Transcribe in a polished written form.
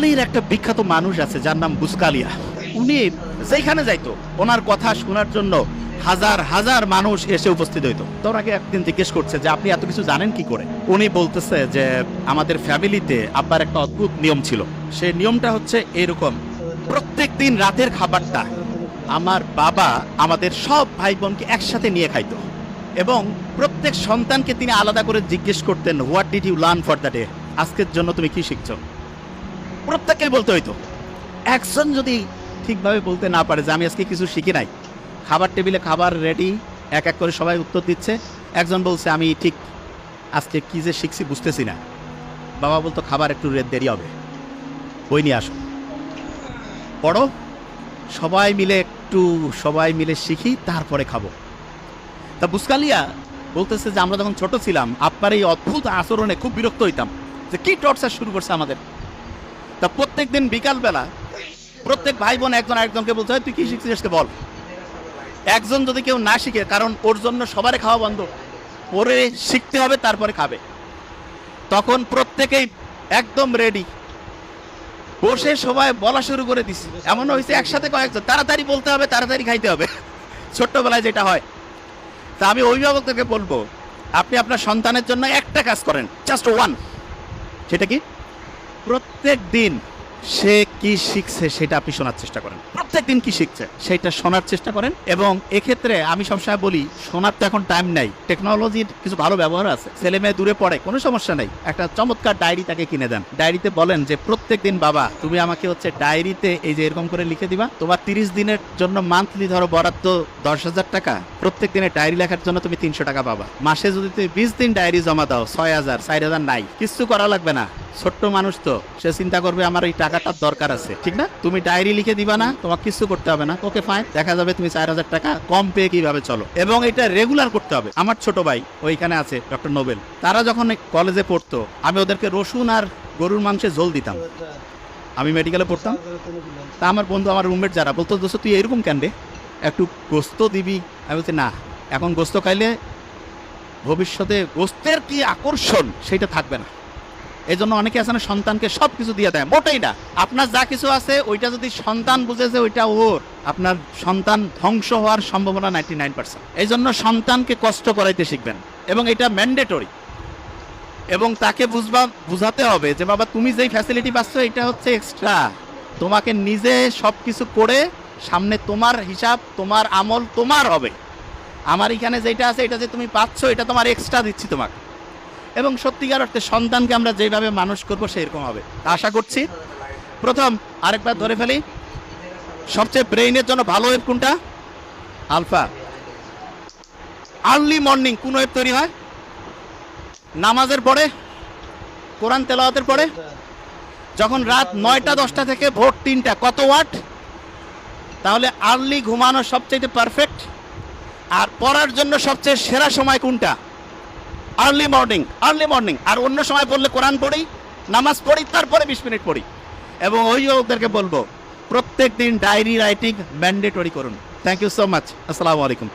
ইতালির একটা বিখ্যাত মানুষ আছে যার নাম বুসকালিয়া। উনি যেখানে যাইতো ওনার কথা শোনার জন্য হাজার হাজার মানুষ এসে উপস্থিত হইতো। তো ওনাকে একদিন জিজ্ঞেস করছে যে আপনি এত কিছু জানেন কি করে। উনি বলতেছে যে আমাদের ফ্যামিলিতে আব্বার একটা অদ্ভুত নিয়ম ছিল। সেই নিয়মটা হচ্ছে এরকম, প্রত্যেক দিন রাতের খাবারটা আমার বাবা আমাদের সব ভাই বোনকে একসাথে নিয়ে খাইতো এবং প্রত্যেক সন্তানকে তিনি আলাদা করে জিজ্ঞেস করতেন, what did you learn for the day, আজকের জন্য তুমি কি শিখছো। প্রত্যেককে বলতে হইতো। একজন যদি ঠিকভাবে বলতে না পারে যে আমি আজকে কিছু শিখি নাই, খাবার টেবিলে খাবার রেডি, এক এক করে সবাই উত্তর দিচ্ছে। একজন বলছে আমি ঠিক আজকে কি যে শিখছি বুঝতেছি না। বাবা বলতো খাবার একটু দেরি হবে, বই নিয়ে আসো, পড়ো, সবাই মিলে শিখি, তারপরে খাবো। তা বুসকালিয়া বলতেছে যে আমরা যখন ছোট ছিলাম আপনার এই অদ্ভুত আচরণে খুব বিরক্ত হইতাম যে কি টর্চার শুরু করছে আমাদের। তা প্রত্যেক দিন বিকালবেলা প্রত্যেক ভাই বোন একজন আরেকজনকে বলতে হয় তুই কি শিখছিস বল। একজন যদি কেউ না শিখে, কারণ ওর জন্য সবারই খাওয়া বন্ধ, ওরে শিখতে হবে তারপরে খাবে, তখন প্রত্যেকেই একদম রেডি বসে সবাই বলা শুরু করে দিছি। এমন হয়েছে একসাথে কয়েকজন তাড়াতাড়ি বলতে হবে, তাড়াতাড়ি খাইতে হবে, ছোট্টবেলায় যেটা হয়। তা আমি অভিভাবকদেরকে বলবো আপনি আপনার সন্তানের জন্য একটা কাজ করেন, জাস্ট ওয়ান। সেটা কি? প্রত্যেক দিন সে কি শিখছে সেটা আপনি শোনার চেষ্টা করেন। প্রত্যেক দিন কি শিখছে সেটা শোনার চেষ্টা করেন। এবং এক্ষেত্রে আমি সবসময় বলি শোনার তো এখন টাইম নাই, টেকনোলজির কিছু ভালো ব্যবহার আছে। ছেলে মেয়ে দূরে পড়ে, কোনো সমস্যা নেই, একটা চমৎকার ডায়েরি তাকে কিনে দেন। ডায়েরিতে বলেন যে প্রত্যেক দিন বাবা তুমি আমাকে ডায়েরিতে এই যে এরকম করে লিখে দিবা, তোমার 30 দিনের জন্য মান্থলি ধরো বরাদ্দ 10,000 টাকা, প্রত্যেক দিনে ডায়েরি লেখার জন্য তুমি 300 টাকা পাবা। মাসে যদি তুমি 20 দিন ডায়েরি জমা দাও 6,000, 4,000 নাই, কিছু করা লাগবে না। ছোট্ট মানুষ তো, সে চিন্তা করবে আমার এই টাকাটার দরকার আছে, ঠিক না? তুমি ডায়েরি লিখে দিবা না, তোমাকে কিছু করতে হবে না, ওকে ফাইন, দেখা যাবে তুমি 4,000 টাকা কম পেয়ে কিভাবে চলো। এবং এটা রেগুলার করতে হবে। আমার ছোট ভাই ওইখানে আছে ডক্টর নোবেল, তারা যখন কলেজে পড়তো আমি ওদেরকে রসুন আর গরুর মাংসে ঝোল দিতাম। আমি মেডিকেলে পড়তাম, তা আমার বন্ধু আমার রুমমেট যারা বলতো দোস্ত তুই এরকম কেন রে, একটু গোস্ত দিবি। আমি বলছি না, এখন গোস্ত খাইলে ভবিষ্যতে গোস্তের কি আকর্ষণ সেটা থাকবে না। এই জন্য অনেকে আছে না সন্তানকে সব কিছু দিয়ে দেয়, মোটেই না। আপনার যা কিছু আছে ওইটা যদি সন্তান বুঝেছে ওইটা ওর, আপনার সন্তান ধ্বংস হওয়ার সম্ভাবনা 99%। এই জন্য সন্তানকে কষ্ট করাইতে শিখবেন এবং এটা ম্যান্ডেটরি। এবং তাকে বুঝাতে হবে যে বাবা তুমি যেই ফ্যাসিলিটি পাচ্ছ এটা হচ্ছে এক্সট্রা, তোমাকে নিজে সব কিছু করে সামনে তোমার হিসাব, তোমার আমল তোমার হবে। আমার এখানে যেটা আছে এটা যে তুমি পাচ্ছ এটা তোমার এক্সট্রা দিচ্ছি তোমাকে। এবং সত্যিকার অর্থে সন্তানকে আমরা যেভাবে মানুষ করবো সেরকম হবে আশা করছি। প্রথম আরেকবার ধরে ফেলি, সবচেয়ে ব্রেইনের জন্য ভালো ওয়েব কোনটা? আলফা। আর্লি মর্নিং কোন ওয়েব তৈরি হয়? নামাজের পরে, কোরআন তেলাওয়াতের পরে। যখন রাত 9টা 10টা থেকে ভোর 3টা, কত ওয়াট? তাহলে আর্লি ঘুমানো সবচেয়ে পারফেক্ট। আর পড়ার জন্য সবচেয়ে সেরা সময় কোনটা? Early morning. আর অন্য সময় বললে কোরআন পড়ি, নামাজ পড়ি, তারপরে 20 মিনিট পড়ি। এবং অভিভাবকদেরকে বলবো প্রত্যেক দিন ডায়েরি রাইটিং ম্যান্ডেটরি করুন। Thank you so much. আসসালামু আলাইকুম।